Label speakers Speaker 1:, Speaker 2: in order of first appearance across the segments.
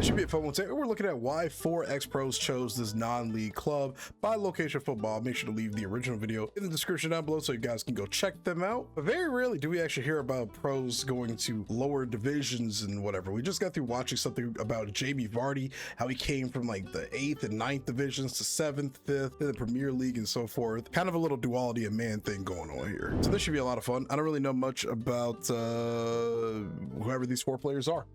Speaker 1: This should be a fun one. Today we're looking at why 4 ex-pros chose this non-league club by location football. Make sure to leave the original video in the description down below so you guys can go check them out. But very rarely do we actually hear about pros going to lower divisions and whatever. We just got through watching something about Jamie Vardy, how he came from like the 8th and 9th divisions to 7th, 5th, in the Premier League and so forth. Kind of a little duality of man thing going on here. So this should be a lot of fun. I don't really know much about whoever these 4 players are.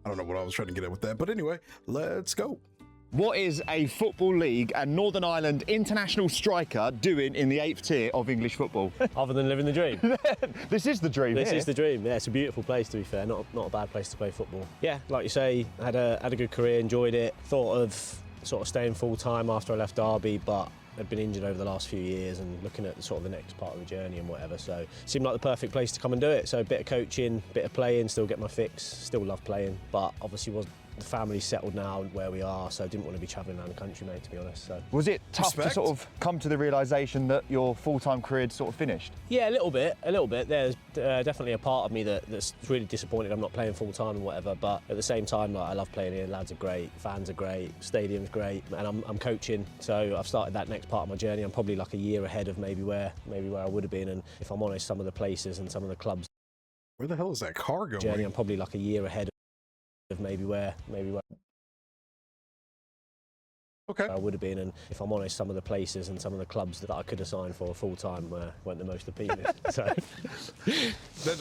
Speaker 1: I don't know what I was trying to get at with that, but anyway, let's go.
Speaker 2: What is a Football League and Northern Ireland international striker doing in the 8th tier of English football?
Speaker 3: Other than living the dream.
Speaker 2: This is the dream.
Speaker 3: This is the dream. Yeah, it's a beautiful place, to be fair. Not a bad place to play football. Yeah, like you say, had a good career, enjoyed it. Thought of sort of staying full time after I left Derby, but I'd been injured over the last few years and looking at sort of the next part of the journey and whatever. So it seemed like the perfect place to come and do it. So a bit of coaching, bit of playing, still get my fix, still love playing, but obviously the family's settled now where we are, so I didn't want to be travelling around the country, mate, to be honest. So.
Speaker 2: Was it tough to sort of come to the realisation that your full-time career had sort of finished?
Speaker 3: Yeah, a little bit. There's definitely a part of me that's really disappointed I'm not playing full-time and whatever, but at the same time, like, I love playing here. Lads are great, fans are great, stadium's great, and I'm coaching, so I've started that next part of my journey. I'm probably like a year ahead of maybe where I would have been, and if I'm honest, some of the places and some of the clubs.
Speaker 1: Where the hell is that car going?
Speaker 3: I'm probably like a year ahead of maybe where.
Speaker 1: Okay.
Speaker 3: I would have been, and if I'm honest, some of the places and some of the clubs that I could have signed for full-time weren't the most appealing. So.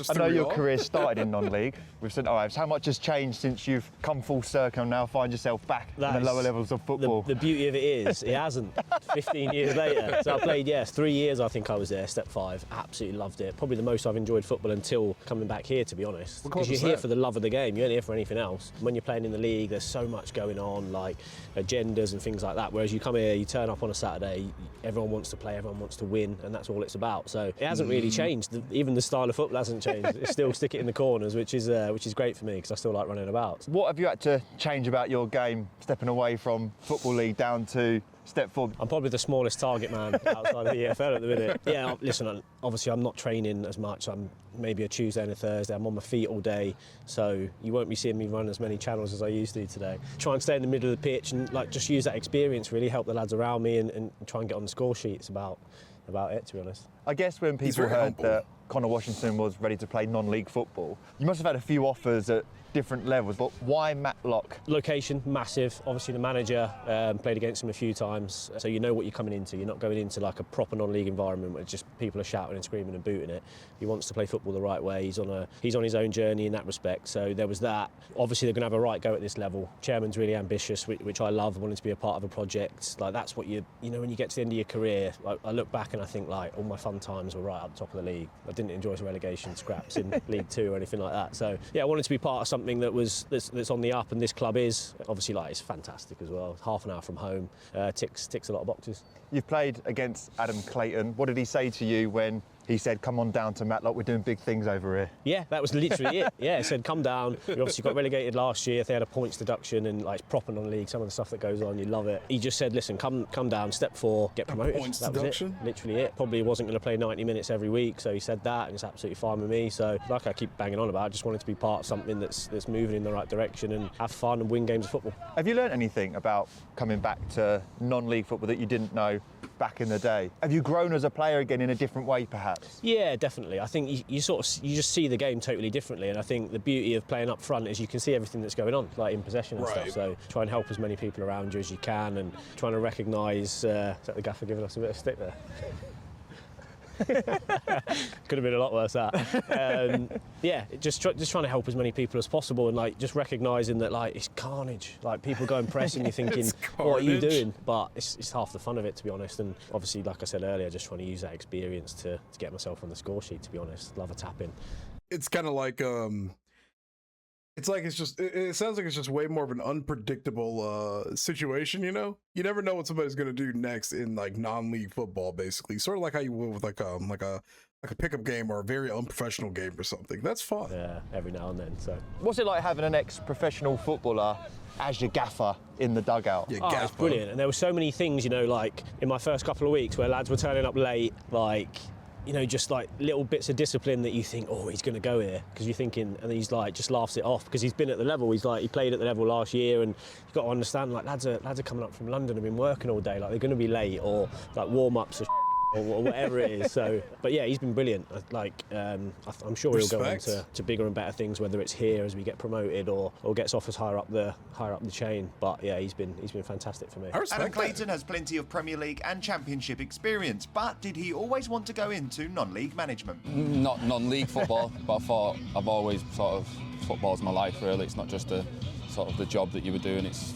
Speaker 2: I know your career started in non-league with St Ives. How much has changed since you've come full circle and now find yourself back in the lower levels of football?
Speaker 3: The beauty of it is, it hasn't. 15 years later. So I played, 3 years I think I was there, step 5. Absolutely loved it. Probably the most I've enjoyed football until coming back here, to be honest. Because you're here for the love of the game. You ain't here for anything else. When you're playing in the league, there's so much going on, like agendas and things like that. Whereas you come here, you turn up on a Saturday, everyone wants to play, everyone wants to win, and that's all it's about. So it hasn't really changed. Even the style of football hasn't changed. It's still stick it in the corners, which is great for me because I still like running about.
Speaker 2: What have you had to change about your game, stepping away from Football League down to step forward?
Speaker 3: I'm probably the smallest target man outside of the EFL at the minute. Yeah, listen, obviously I'm not training as much. I'm maybe a Tuesday and a Thursday. I'm on my feet all day, so you won't be seeing me run as many channels as I used to today. Try and stay in the middle of the pitch and like just use that experience, really help the lads around me and try and get on the score sheet. It's about it, to be honest.
Speaker 2: I guess when people heard that Connor Washington was ready to play non-league football, you must have had a few offers at different levels, but why Matlock?
Speaker 3: Location, massive. Obviously the manager played against him a few times, so you know what you're coming into. You're not going into like a proper non-league environment where just people are shouting and screaming and booting it. He wants to play football the right way. He's on his own journey in that respect, so there was that. Obviously they're going to have a right go at this level. Chairman's really ambitious, which I love, wanting to be a part of a project. Like that's what you know when you get to the end of your career, like, I look back and I think like all my fun times were right up the top of the league. I didn't enjoy relegation scraps in League 2 or anything like that. So yeah, I wanted to be part of something that's on the up, and this club is obviously it's fantastic as well. Half an hour from home, ticks a lot of boxes.
Speaker 2: You've played against Adam Clayton. What did he say to you when he said, "Come on down to Matlock, we're doing big things over here"?
Speaker 3: Yeah, that was literally it. Yeah, he said, "Come down." We obviously got relegated last year. They had a points deduction and like it's proper non-league. Some of the stuff that goes on, you love it. He just said, "Listen, come down, step 4, get promoted."
Speaker 1: Points
Speaker 3: that
Speaker 1: deduction?
Speaker 3: was it. Literally it. Probably wasn't going to play 90 minutes every week, so he said that, and it's absolutely fine with me. So, like I keep banging on about, I just wanted to be part of something that's moving in the right direction and have fun and win games of football.
Speaker 2: Have you learnt anything about coming back to non-league football that you didn't know back in the day? Have you grown as a player again in a different way, perhaps?
Speaker 3: Yeah, definitely. I think you just see the game totally differently, and I think the beauty of playing up front is you can see everything that's going on, like in possession and stuff. So try and help as many people around you as you can, and trying to recognise. Is that the gaffer giving us a bit of stick there? Could have been a lot worse that. Yeah, just trying to help as many people as possible, and like just recognising that like it's carnage. Like people go and press, and you're thinking, what are you doing? But it's half the fun of it, to be honest. And obviously, like I said earlier, just trying to use that experience to get myself on the score sheet. To be honest, love a tap in.
Speaker 1: It's kind of like it sounds like it's just way more of an unpredictable situation, you know? You never know what somebody's gonna do next in like non-league football, basically. Sort of like how you would with like a pickup game or a very unprofessional game or something. That's fun.
Speaker 3: Yeah, every now and then. So
Speaker 2: what's it like having an ex-professional footballer as your gaffer in the dugout?
Speaker 1: Yeah,
Speaker 3: it's brilliant. And there were so many things, you know, like in my first couple of weeks where lads were turning up late, like you know, just like little bits of discipline that you think, oh, he's going to go here, because you're thinking, and he's like, just laughs it off because he's been at the level. He's like, he played at the level last year, and you've got to understand, like, lads are coming up from London, have been working all day, like they're going to be late, or like warm-ups or whatever it is. So, but yeah, he's been brilliant. Like, I'm sure he'll go on to bigger and better things, whether it's here as we get promoted or gets offers higher up the chain. But yeah, he's been fantastic for me.
Speaker 4: Adam Clayton has plenty of Premier League and Championship experience, but did he always want to go into non-league management?
Speaker 5: Not non-league football, but I thought I've always sort of, football's my life really. It's not just a sort of the job that you were doing, it's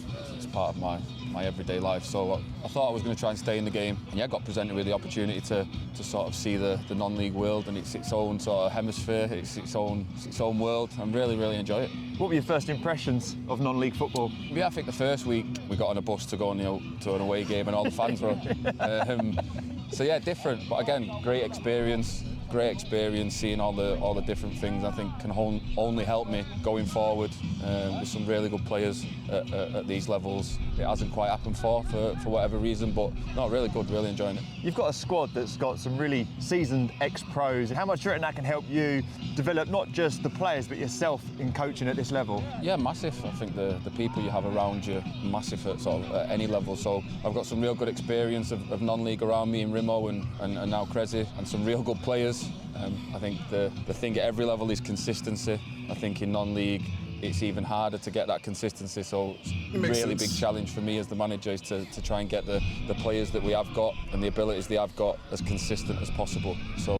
Speaker 5: part of my everyday life. So I thought I was going to try and stay in the game. And yeah, I got presented with the opportunity to sort of see the non-league world, and it's its own sort of hemisphere, it's its own world, and really enjoy it.
Speaker 2: What were your first impressions of non-league football?
Speaker 5: Yeah, I think the first week we got on a bus to go to an away game and all the fans were. So yeah, different, but again, great experience, seeing all the different things. I think can only help me going forward with some really good players at these levels. It hasn't quite happened for whatever reason, but no, really good, really enjoying it.
Speaker 2: You've got a squad that's got some really seasoned ex-pros. How much do you reckon that can help you develop not just the players but yourself in coaching at this level?
Speaker 5: Yeah, massive. I think the people you have around you, massive at sort of at any level. So I've got some real good experience of non-league around me in Rimo and now Cressy, and some real good players. I think the thing at every level is consistency. I think in non-league it's even harder to get that consistency, so it's a really big challenge for me as the manager is to try and get the players that we have got and the abilities they have got as consistent as possible. So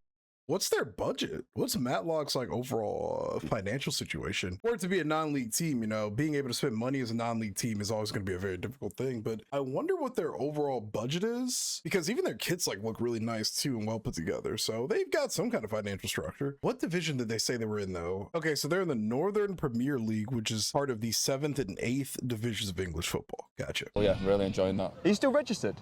Speaker 1: what's their budget? What's Matlock's like overall financial situation? For it to be a non-league team, you know, being able to spend money as a non-league team is always going to be a very difficult thing. But I wonder what their overall budget is, because even their kits like look really nice too and well put together. So they've got some kind of financial structure. What division did they say they were in though? Okay, so they're in the Northern Premier League, which is part of the 7th and 8th divisions of English football. Gotcha.
Speaker 5: Well, yeah, really enjoying that.
Speaker 2: Are you still registered?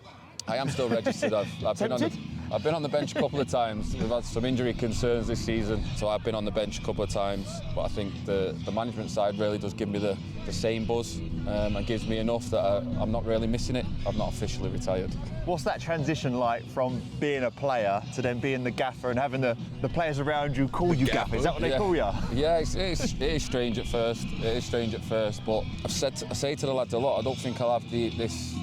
Speaker 5: I am still registered. I've been on the bench a couple of times. We've had some injury concerns this season, so I've been on the bench a couple of times. But I think the management side really does give me the same buzz and gives me enough that I'm not really missing it. I'm not officially retired.
Speaker 2: What's that transition like from being a player to then being the gaffer and having the players around you call you gaffer? Is that what they call you?
Speaker 5: Yeah, it is strange at first. It is strange at first, but I say to the lads a lot, I don't think I'll have this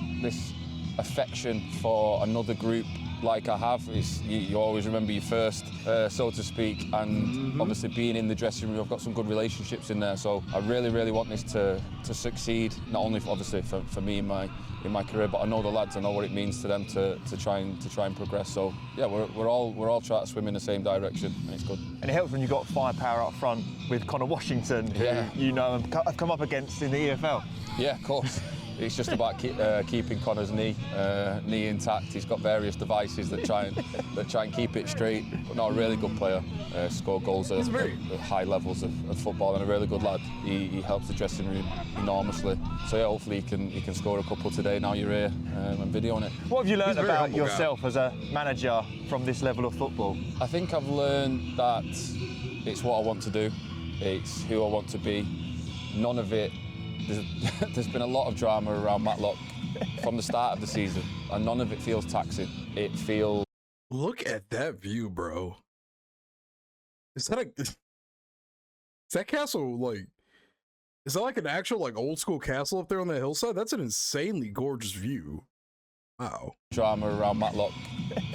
Speaker 5: affection for another group like I have. You always remember your first, so to speak, and obviously being in the dressing room, I've got some good relationships in there, so I really want this to succeed, not only obviously for me in my career, but I know the lads, I know what it means to them to try and progress. So yeah, we're all trying to swim in the same direction, and it's good.
Speaker 2: And it helps when you've got firepower up front with Connor Washington, who you know have come up against in the EFL.
Speaker 5: Yeah, of course. It's just about keeping Connor's knee intact. He's got various devices that try and keep it straight. But not a really good player. Score goals at high levels of football, and a really good lad. He helps the dressing room enormously. So yeah, hopefully he can score a couple today. Now you're here and videoing it.
Speaker 2: What have you learned about yourself as a manager from this level of football?
Speaker 5: I think I've learned that it's what I want to do. It's who I want to be. None of it. There's been a lot of drama around Matlock from the start of the season, and none of it feels taxing. It feels...
Speaker 1: Look at that view, bro. Is that castle like... Is that like an actual like old school castle up there on the hillside? That's an insanely gorgeous view. Wow.
Speaker 5: Drama around Matlock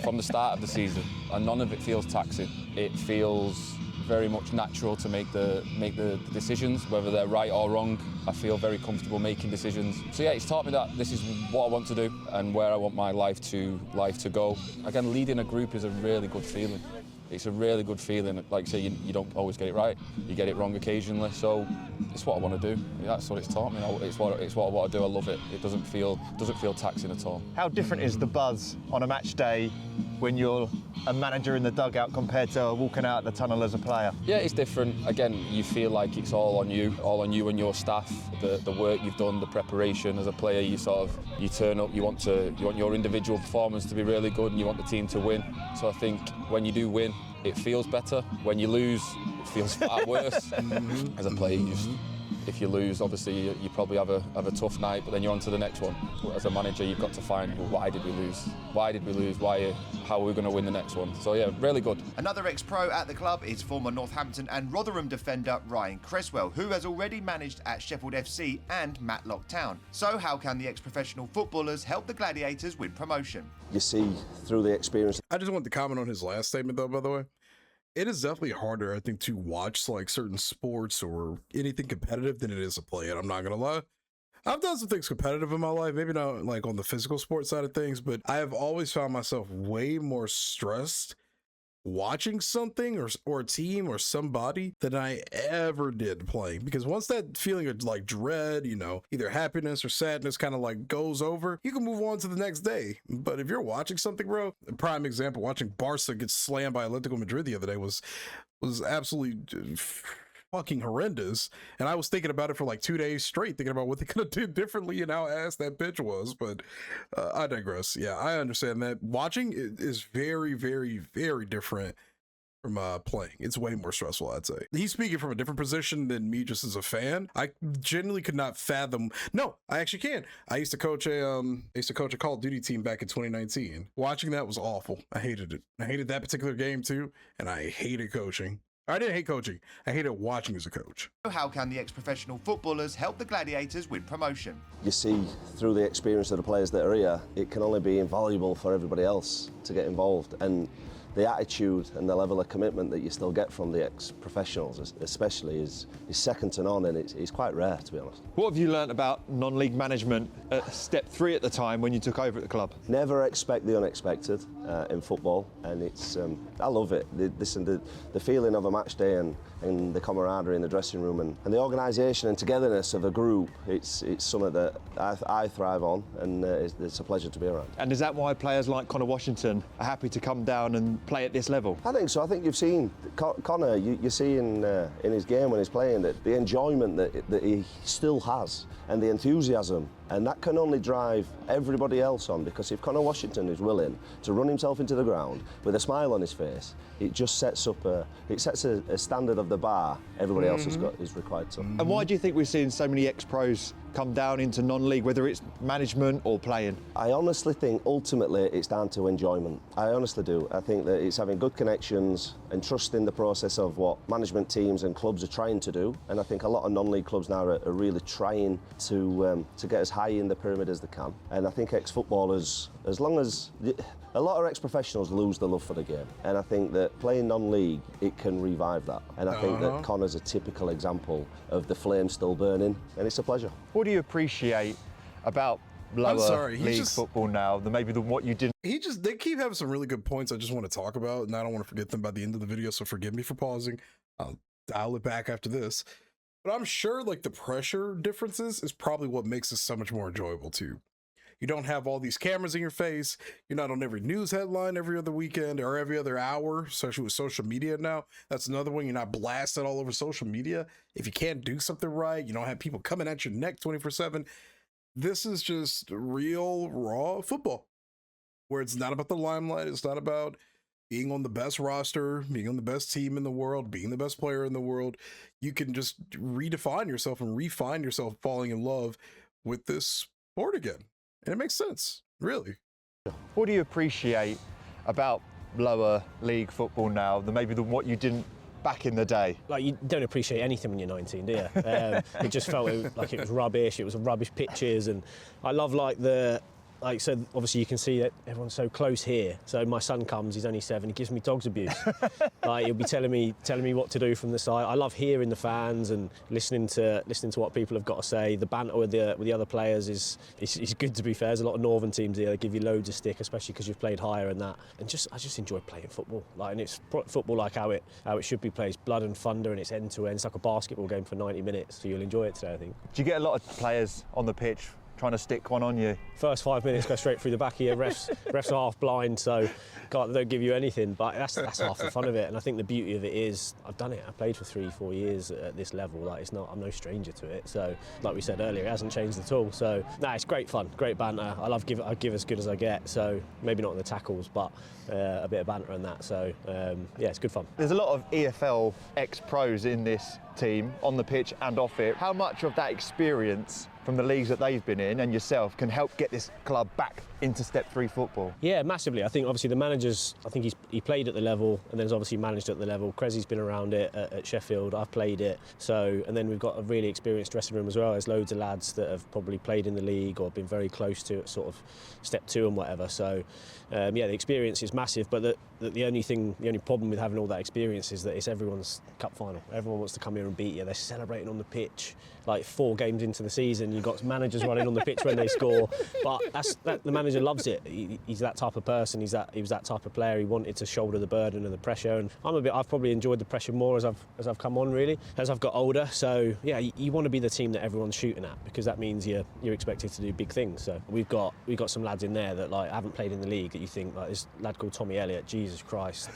Speaker 5: from the start of the season, and none of it feels taxing. It feels very much natural to make the decisions, whether they're right or wrong. I feel very comfortable making decisions. So yeah, it's taught me that this is what I want to do and where I want my life to go. Again, leading a group is a really good feeling. It's a really good feeling. Like I say, you don't always get it right. You get it wrong occasionally. So it's what I want to do. That's what it's taught me. It's what I want to do. I love it. It doesn't feel taxing at all.
Speaker 2: How different is the buzz on a match day when you're a manager in the dugout compared to walking out the tunnel as a player?
Speaker 5: Yeah, it's different. Again, you feel like it's all on you and your staff. The work you've done, the preparation as a player. You turn up. You want your individual performance to be really good, and you want the team to win. So I think when you do win, it feels better. When you lose, it feels far worse. As a player, If you lose, obviously you probably have a tough night, but then you're on to the next one. As a manager, you've got to find, well, why did we lose? Why did we lose? How are we going to win the next one? So yeah, really good.
Speaker 4: Another ex-pro at the club is former Northampton and Rotherham defender Ryan Cresswell, who has already managed at Sheffield FC and Matlock Town. So how can the ex-professional footballers help the Gladiators win promotion?
Speaker 6: You see through the experience.
Speaker 1: I just want to comment on his last statement though, by the way. It is definitely harder, I think, to watch like certain sports or anything competitive than it is to play it. I'm not gonna lie. I've done some things competitive in my life, maybe not like on the physical sports side of things, but I have always found myself way more stressed watching something or a team or somebody than I ever did playing. Because once that feeling of like dread, you know, either happiness or sadness kind of like goes over, you can move on to the next day. But if you're watching something, bro, a prime example, watching Barca get slammed by Atletico Madrid the other day was absolutely fucking horrendous. And I was thinking about it for like 2 days straight, thinking about what they could have did differently and how ass that pitch was. But I digress. Yeah, I understand that watching is very, very, very different from playing. It's way more stressful, I'd say. He's speaking from a different position than me just as a fan. I genuinely could not fathom. No, I actually can. I used to coach a Call of Duty team back in 2019. Watching that was awful. I hated it. I hated that particular game too, and I hated coaching. I didn't hate coaching. I hated watching as a coach.
Speaker 4: How can the ex-professional footballers help the Gladiators win promotion?
Speaker 6: You see through the experience of the players that are here, it can only be invaluable for everybody else to get involved. And the attitude and the level of commitment that you still get from the ex-professionals especially is second to none, and it's quite rare, to be honest.
Speaker 2: What have you learnt about non-league management at step 3 at the time when you took over at the club?
Speaker 6: Never expect the unexpected in football, and it's I love it. The feeling of a match day and the camaraderie in the dressing room and the organisation and togetherness of a group, it's something that I thrive on, and it's a pleasure to be around.
Speaker 2: And is that why players like Connor Washington are happy to come down and play at this level?
Speaker 6: I think so. I think you've seen Connor. You see in his game when he's playing that the enjoyment that he still has and the enthusiasm, and that can only drive everybody else on, because if Connor Washington is willing to run himself into the ground with a smile on his face, it just sets a standard of the bar everybody else is required to.
Speaker 2: And why do you think we're seeing so many ex-pros come down into non-league, whether it's management or playing?
Speaker 6: I honestly think ultimately it's down to enjoyment. I honestly do. I think that it's having good connections and trusting the process of what management teams and clubs are trying to do. And I think a lot of non-league clubs now are really trying to get as high in the pyramid as they can. And I think ex-footballers, as long as a lot of ex-professionals lose the love for the game, and I think that playing non-league, it can revive that. And I think that Connor's a typical example of the flame still burning, and it's a pleasure.
Speaker 2: What do you appreciate about lower league football now than maybe what you didn't?
Speaker 1: They keep having some really good points I just want to talk about, and I don't want to forget them by the end of the video, so forgive me for pausing. I'll dial it back after this. But I'm sure like the pressure differences is probably what makes this so much more enjoyable too. You don't have all these cameras in your face. You're not on every news headline every other weekend or every other hour, especially with social media now. That's another one. You're not blasted all over social media. If you can't do something right, you don't have people coming at your neck 24/7. This is just real, raw football, where it's not about the limelight. It's not about being on the best roster, being on the best team in the world, being the best player in the world. You can just redefine yourself and refine yourself falling in love with this sport again. And it makes sense, really.
Speaker 2: What do you appreciate about lower league football now than maybe what you didn't back in the day?
Speaker 3: Like, you don't appreciate anything when you're 19, do you? It just felt like it was rubbish. It was rubbish pitches, and I love so obviously you can see that everyone's so close here. So my son comes, he's only 7, he gives me dog's abuse. Like, he'll be telling me what to do from the side. I love hearing the fans and listening to what people have got to say. The banter with the other players is good, to be fair. There's a lot of northern teams here that give you loads of stick, especially because you've played higher and that. And I just enjoy playing football. Like, and it's football like how it should be played. It's blood and thunder, and it's end to end. It's like a basketball game for 90 minutes. So you'll enjoy it today, I think.
Speaker 2: Do you get a lot of players on the pitch trying to stick one on you?
Speaker 3: First 5 minutes go straight through the back of your refs. Refs are half blind, so don't give you anything. But that's half the fun of it. And I think the beauty of it is I've done it. I played for 3-4 years at this level. Like I'm no stranger to it. So like we said earlier, it hasn't changed at all. So it's great fun, great banter. I give as good as I get. So maybe not in the tackles, but a bit of banter and that. So yeah, it's good fun.
Speaker 2: There's a lot of EFL ex-pros in this team, on the pitch and off it. How much of that experience from the leagues that they've been in and yourself can help get this club back into Step 3 football?
Speaker 3: Yeah, massively. I think obviously the managers, I think he played at the level and then he's obviously managed at the level. Cresy's been around it at Sheffield, I've played it. So, and then we've got a really experienced dressing room as well. There's loads of lads that have probably played in the league or been very close to it, sort of Step 2 and whatever. So yeah, the experience is massive, but the only problem with having all that experience is that it's everyone's cup final. Everyone wants to come here and beat you. They're celebrating on the pitch. Like 4 games into the season, you've got managers running on the pitch when they score. But the manager loves it. He's that type of person. He was that type of player. He wanted to shoulder the burden of the pressure. And I've probably enjoyed the pressure more as I've come on, really, as I've got older. So yeah, you want to be the team that everyone's shooting at, because that means you're expected to do big things. So we've got some lads in there that like haven't played in the league that you think, like this lad called Tommy Elliott, Jesus Christ,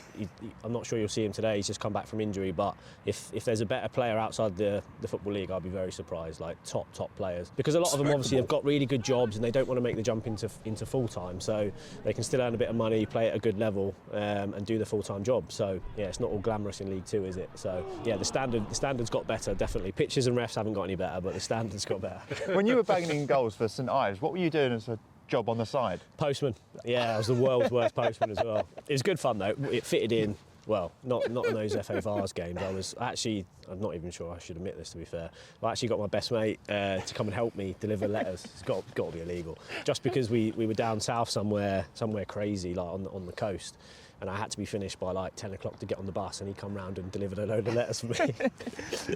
Speaker 3: I'm not sure you'll see him today. He's just come back from injury. But if there's a better player outside the Football League, I'll be very surprised. Like top players, because a lot of them obviously have got really good jobs and they don't want to make the jump into full time, so they can still earn a bit of money, play at a good level, and do the full time job. So yeah, it's not all glamorous in League 2, is it? So yeah, the standards got better, definitely. Pitches and refs haven't got any better, but the standards got better.
Speaker 2: When you were banging in goals for St Ives, what were you doing as a job on the side?
Speaker 3: Postman. Yeah, I was the world's worst postman as well. It was good fun though. It fitted in. Well, not in those FA Vars games. I'm not even sure I should admit this, to be fair. I actually got my best mate to come and help me deliver letters. It's got to be illegal. Just because we were down south somewhere crazy, like on the coast, and I had to be finished by like 10 o'clock to get on the bus, and he come round and delivered a load of letters for me.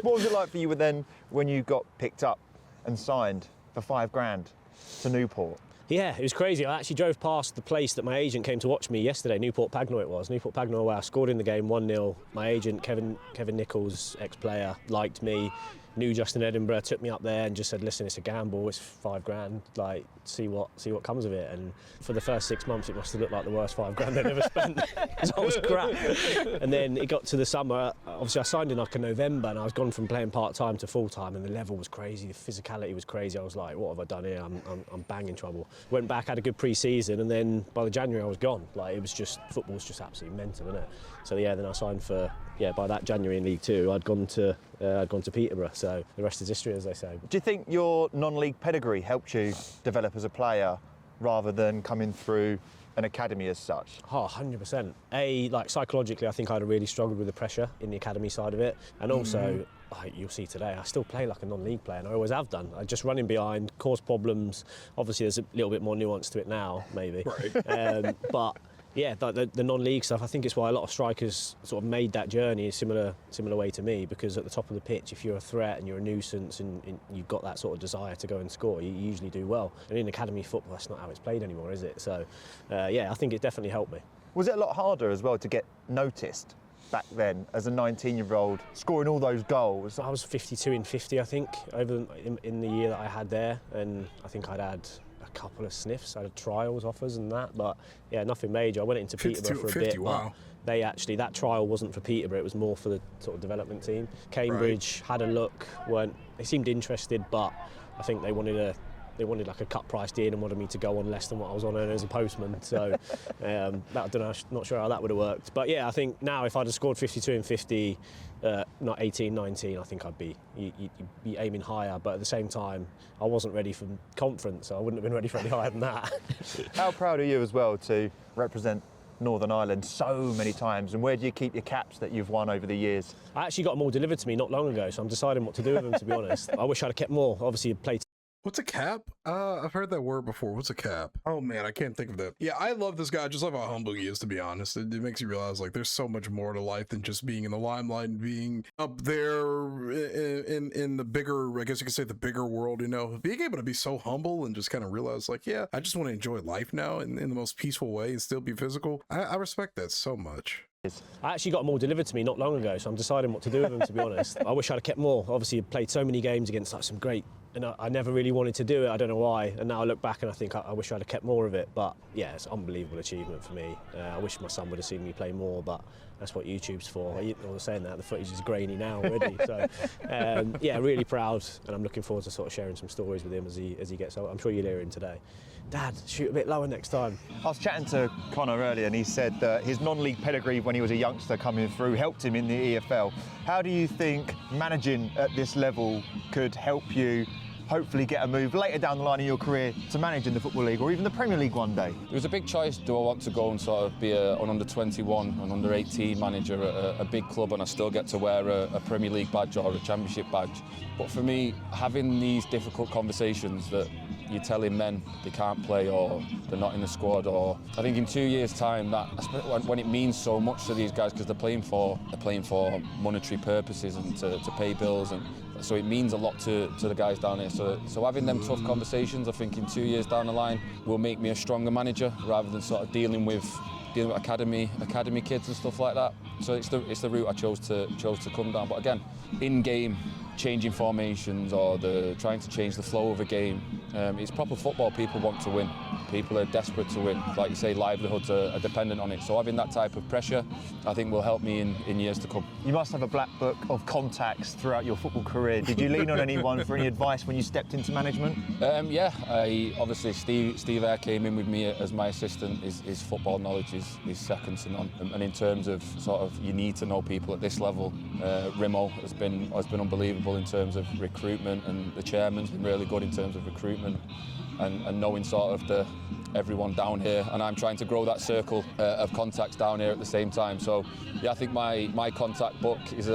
Speaker 2: What was it like for you then when you got picked up and signed for $5,000 to Newport?
Speaker 3: Yeah, it was crazy. I actually drove past the place that my agent came to watch me yesterday, Newport Pagnell it was. Newport Pagnell, where I scored in the game 1-0. My agent, Kevin Nichols, ex-player, liked me, knew Justin Edinburgh, took me up there and just said, listen, it's a gamble, it's $5,000, like, see what comes of it. And for the first 6 months, it must have looked like the worst $5,000 I'd ever spent, because I was crap. And then it got to the summer, obviously I signed in like in November, and I was gone from playing part-time to full-time, and the level was crazy, the physicality was crazy. I was like, what have I done here? I'm banging trouble. Went back, had a good pre-season, and then by the January I was gone. Like, it was just, football's just absolutely mental, isn't it? So yeah, then I signed for, by that January in League 2, I'd gone to Peterborough, so the rest is history, as they say.
Speaker 2: Do you think your non-league pedigree helped you develop as a player rather than coming through an academy as such?
Speaker 3: Oh, 100%. Like psychologically, I think I'd have really struggled with the pressure in the academy side of it, and also, you'll see today, I still play like a non-league player, and I always have done. I just run in behind, cause problems. Obviously, there's a little bit more nuance to it now, maybe. Right. But yeah, the non-league stuff, I think it's why a lot of strikers sort of made that journey a similar way to me, because at the top of the pitch, if you're a threat and you're a nuisance and you've got that sort of desire to go and score, you usually do well. And in academy football, that's not how it's played anymore, is it? So yeah, I think it definitely helped me.
Speaker 2: Was it a lot harder as well to get noticed back then as a 19-year-old, scoring all those goals?
Speaker 3: I was 52 in 50, I think, in the year that I had there, and I think I'd had a couple of sniffs. I had trials, offers and that, but yeah, nothing major. I went into Peterborough for a
Speaker 1: 50,
Speaker 3: bit,
Speaker 1: wow.
Speaker 3: But that trial wasn't for Peterborough, it was more for the sort of development team. Cambridge had a look, they seemed interested, but I think they wanted like a cut price deal and wanted me to go on less than what I was on as a postman. So not sure how that would have worked. But yeah, I think now if I'd have scored 52 in 50, not 18, 19, I think I'd be aiming higher. But at the same time, I wasn't ready for conference, so I wouldn't have been ready for any higher than that.
Speaker 2: How proud are you as well to represent Northern Ireland so many times, and where do you keep your caps that you've won over the years?
Speaker 3: I actually got them all delivered to me not long ago, so I'm deciding what to do with them, to be honest. I wish I'd have kept more. Obviously, played.
Speaker 1: What's a cap? I've heard that word before. What's a cap? Oh man, I can't think of that. Yeah, I love this guy. I just love how humble he is, to be honest. It makes you realize like there's so much more to life than just being in the limelight and being up there in the bigger, I guess you could say the bigger world, you know. Being able to be so humble and just kind of realize like, yeah, I just want to enjoy life now in the most peaceful way and still be physical. I respect that so much.
Speaker 3: I actually got them all delivered to me not long ago, so I'm deciding what to do with them, to be honest. I wish I'd have kept more. Obviously, I played so many games against like some great And I never really wanted to do it, I don't know why, and now I look back and I think I wish I'd have kept more of it, but yeah, it's an unbelievable achievement for me. I wish my son would have seen me play more, but that's what YouTube's for. I was saying that, the footage is grainy now already, so yeah, really proud, and I'm looking forward to sort of sharing some stories with him as he gets older. I'm sure you'll hear him today. Dad, shoot a bit lower next time.
Speaker 2: I was chatting to Connor earlier and he said that his non-league pedigree when he was a youngster coming through helped him in the EFL. How do you think managing at this level could help you hopefully get a move later down the line in your career to manage in the Football League or even the Premier League one day?
Speaker 5: It was a big choice. Do I want to go and sort of be an under-21, an under-18 manager at a big club and I still get to wear a Premier League badge or a Championship badge? But for me, having these difficult conversations that you're telling men they can't play or they're not in the squad, or I think in 2 years' time, that when it means so much to these guys because they're playing for monetary purposes and to pay bills, and so it means a lot to the guys down here. So having them tough conversations, I think in 2 years down the line will make me a stronger manager rather than sort of dealing with academy kids and stuff like that. So it's the route I chose to come down. But again, in game, changing formations or trying to change the flow of a game, it's proper football. People want to win. People are desperate to win. Like you say, livelihoods are dependent on it. So having that type of pressure, I think will help me in years to come.
Speaker 2: You must have a black book of contacts throughout your football career. Did you lean on anyone for any advice when you stepped into management?
Speaker 5: Yeah, obviously Steve Eyre came in with me as my assistant. His football knowledge is second to none. And in terms of sort of you need to know people at this level, Rimo has been unbelievable in terms of recruitment, and the chairman's been really good in terms of recruitment and knowing sort of everyone down here, and I'm trying to grow that circle of contacts down here at the same time. So yeah, I think my contact book is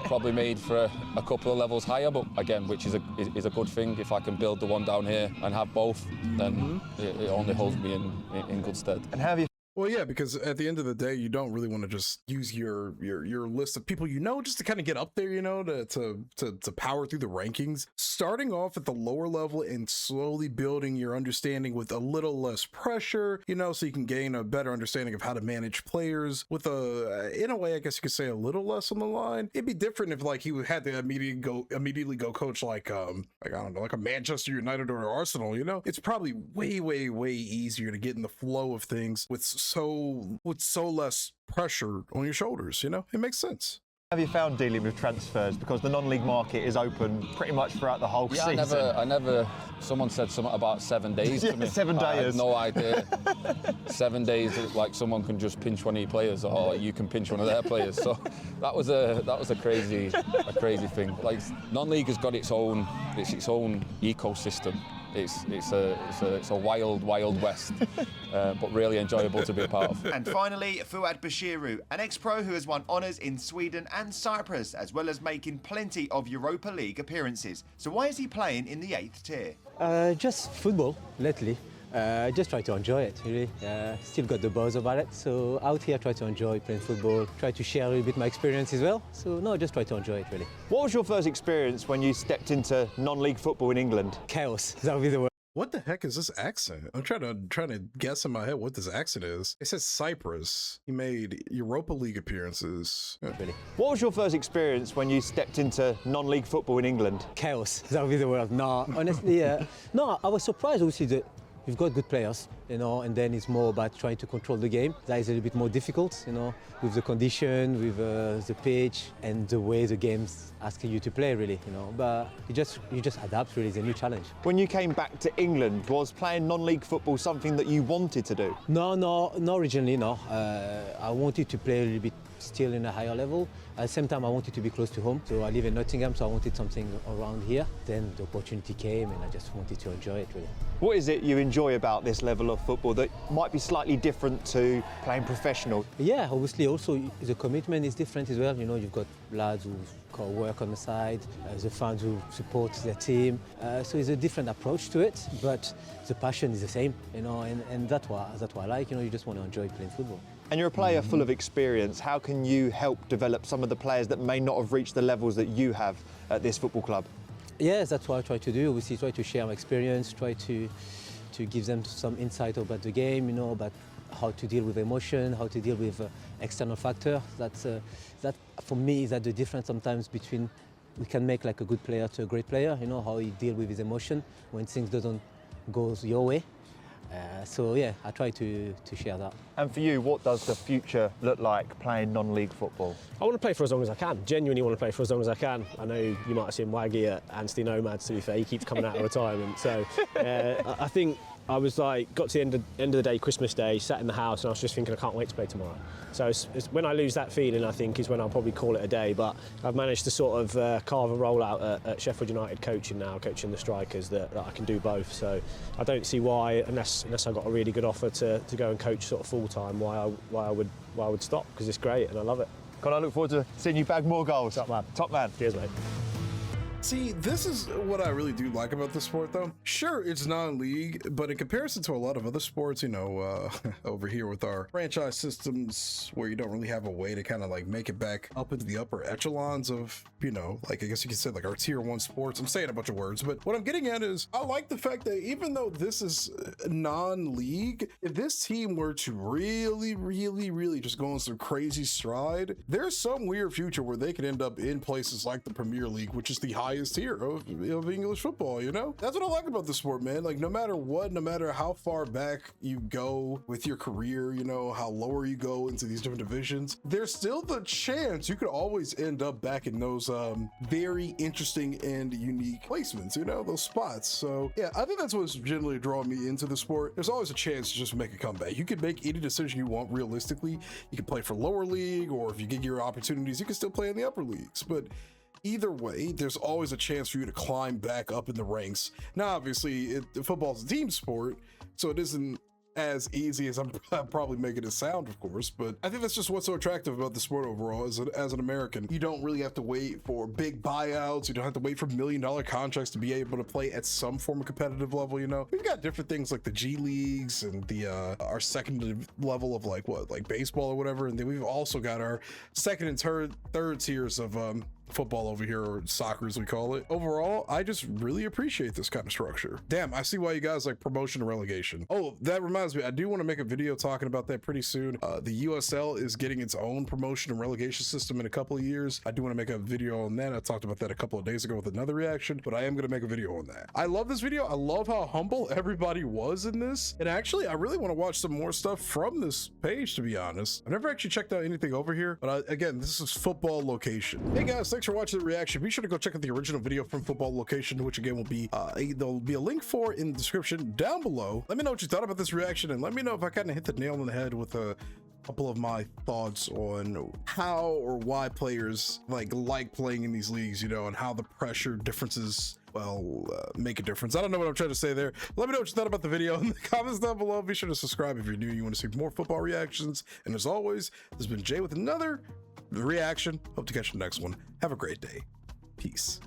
Speaker 5: probably made for a couple of levels higher, but again, which is a good thing. If I can build the one down here and have both, then it only holds me in good stead.
Speaker 2: And how have you?
Speaker 1: Well, yeah, because at the end of the day, you don't really want to just use your list of people just to kind of get up there, to power through the rankings. Starting off at the lower level and slowly building your understanding with a little less pressure, so you can gain a better understanding of how to manage players with in a way, I guess you could say a little less on the line. It'd be different if he had to immediately go coach I don't know, like a Manchester United or Arsenal. It's probably way, way, way easier to get in the flow of things with so less pressure on your shoulders. It makes sense.
Speaker 2: Have you found dealing with transfers, because the non-league market is open pretty much throughout the whole season?
Speaker 5: I never. Someone said something about 7 days to me.
Speaker 2: 7 days.
Speaker 5: I had no idea. 7 days, like someone can just pinch one of your players, or you can pinch one of their players. So that was a crazy thing. Like non-league has got its own ecosystem. It's a wild west, but really enjoyable to be a part of.
Speaker 4: And finally, Fouad Bachirou, an ex-pro who has won honours in Sweden and Cyprus, as well as making plenty of Europa League appearances. So why is he playing in the 8th tier?
Speaker 7: Just football lately. Just try to enjoy it, really. Still got the buzz about it. So out here, try to enjoy playing football. Try to share a little bit my experience as well. So no, just try to enjoy it, really.
Speaker 2: What was your first experience when you stepped into non-league football in England?
Speaker 7: Chaos. That would be the word.
Speaker 1: What the heck is this accent? I'm trying to guess in my head what this accent is. It says Cyprus. He made Europa League appearances. Yeah.
Speaker 7: Really.
Speaker 2: What was your first experience when you stepped into non-league football in England?
Speaker 7: Chaos. That would be the word. No, honestly, no, I was surprised obviously that we've got good players, and then it's more about trying to control the game. That is a little bit more difficult, with the condition, with the pitch, and the way the game's asking you to play, really, But you just adapt, really. It's a new challenge.
Speaker 2: When you came back to England, was playing non-league football something that you wanted to do?
Speaker 7: No, not originally, no. I wanted to play a little bit still in a higher level. At the same time, I wanted to be close to home. So I live in Nottingham, so I wanted something around here. Then the opportunity came and I just wanted to enjoy it, really.
Speaker 2: What is it you enjoy about this level of football that might be slightly different to playing professional?
Speaker 7: Yeah, obviously also the commitment is different as well. You've got lads who've got work on the side, the fans who support their team. So it's a different approach to it, but the passion is the same, and that's what I like. You just want to enjoy playing football.
Speaker 2: And you're a player full of experience. How can you help develop some of the players that may not have reached the levels that you have at this football club?
Speaker 7: Yes, that's what I try to do. Obviously, try to share my experience, try to give them some insight about the game, about how to deal with emotion, how to deal with external factors. That for me is the difference sometimes between we can make like a good player to a great player. You know how he deal with his emotion when things doesn't go your way. So yeah, I try to share that.
Speaker 2: And for you, what does the future look like playing non-league football?
Speaker 3: I want to play for as long as I can. Genuinely want to play for as long as I can. I know you might have seen Waggy at Anstey Nomads, to be fair. He keeps coming out of retirement. So I think I was like, got to the end of the day, Christmas Day, sat in the house, and I was just thinking, I can't wait to play tomorrow. So it's when I lose that feeling, I think, is when I'll probably call it a day. But I've managed to sort of carve a role out at Sheffield United coaching the strikers, that I can do both. So I don't see why, unless I got a really good offer to go and coach sort of full time, why I would stop, because it's great and I love it.
Speaker 2: Can I look forward to seeing you bag more goals?
Speaker 3: Top man.
Speaker 2: Top man.
Speaker 3: Cheers, mate.
Speaker 1: See, this is what I really do like about the sport, though. Sure, it's non-league, but in comparison to a lot of other sports, you know, over here with our franchise systems where you don't really have a way to kind of like make it back up into the upper echelons of, you know, like I guess you could say like our tier 1 sports. I'm saying a bunch of words, but what I'm getting at is I like the fact that even though this is non-league, if this team were to really just go on some crazy stride, there's some weird future where they could end up in places like the Premier League, which is the highest tier of English football, you know? That's what I like about the sport, man. Like, no matter what, no matter how far back you go with your career, you know, how lower you go into these different divisions, there's still the chance you could always end up back in those very interesting and unique placements, you know, those spots. So yeah, I think that's what's generally drawing me into the sport. There's always a chance to just make a comeback. You could make any decision you want realistically. You can play for lower league, or if you get your opportunities, you can still play in the upper leagues. But either way, there's always a chance for you to climb back up in the ranks. Now, obviously, football's a team sport, so it isn't as easy as I'm probably making it sound, of course, but I think that's just what's so attractive about the sport overall. As an American, you don't really have to wait for big buyouts. You don't have to wait for $1 million contracts to be able to play at some form of competitive level. You know, we've got different things like the G leagues and the our second level of like baseball or whatever, and then we've also got our second and third tiers of football over here, or soccer as we call it. Overall, I just really appreciate this kind of structure. Damn, I see why you guys like promotion and relegation. Oh, that reminds me, I do want to make a video talking about that pretty soon. The USL is getting its own promotion and relegation system in a couple of years. I do want to make a video on that. I talked about that a couple of days ago with another reaction, but I am going to make a video on that. I love this video. I love how humble everybody was in this. And actually, I really want to watch some more stuff from this page, to be honest. I've never actually checked out anything over here, but again, this is Football Location. Hey guys, thanks for watching the reaction. Be sure to go check out the original video from Football Location, which again will be there'll be a link for in the description down below. Let me know what you thought about this reaction, and let me know if I kind of hit the nail on the head with a couple of my thoughts on how or why players like playing in these leagues, you know, and how the pressure differences make a difference. I don't know what I'm trying to say there. Let me know what you thought about the video in the comments down below. Be sure to subscribe if you're new, you want to see more football reactions, and as always, this has been Jay with another reaction. Hope to catch you in the next one. Have a great day. Peace.